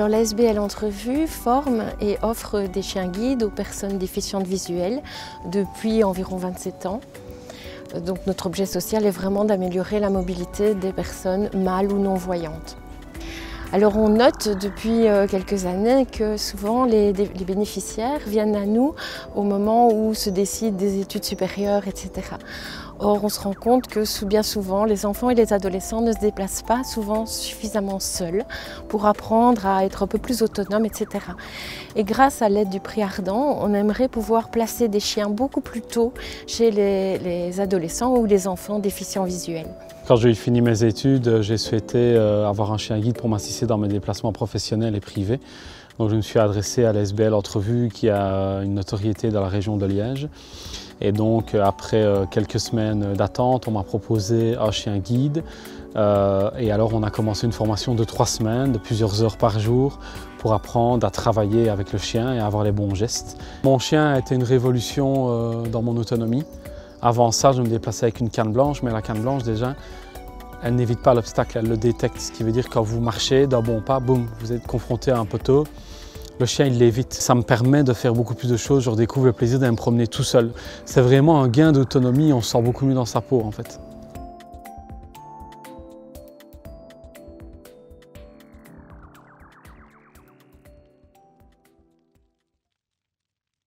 Alors la SBL Entrevue forme et offre des chiens guides aux personnes déficientes visuelles depuis environ 27 ans. Donc notre objet social est vraiment d'améliorer la mobilité des personnes mâles ou non-voyantes. Alors on note depuis quelques années que souvent les bénéficiaires viennent à nous au moment où se décident des études supérieures, etc. Or on se rend compte que bien souvent les enfants et les adolescents ne se déplacent pas souvent suffisamment seuls pour apprendre à être un peu plus autonomes, etc. Et grâce à l'aide du prix Ardent, on aimerait pouvoir placer des chiens beaucoup plus tôt chez les adolescents ou les enfants déficients visuels. Quand j'ai fini mes études, j'ai souhaité avoir un chien guide pour m'assister dans mes déplacements professionnels et privés. Donc je me suis adressé à la SBL Entrevue qui a une notoriété dans la région de Liège. Et donc après quelques semaines d'attente, on m'a proposé un chien guide. Et alors on a commencé une formation de 3 semaines, de plusieurs heures par jour, pour apprendre à travailler avec le chien et à avoir les bons gestes. Mon chien a été une révolution dans mon autonomie. Avant ça, je me déplaçais avec une canne blanche, mais la canne blanche déjà, elle n'évite pas l'obstacle, elle le détecte. Ce qui veut dire que quand vous marchez d'un bon pas, boum, vous êtes confronté à un poteau. Le chien, il l'évite. Ça me permet de faire beaucoup plus de choses. Je redécouvre le plaisir d'aller me promener tout seul. C'est vraiment un gain d'autonomie, on se sent beaucoup mieux dans sa peau en fait.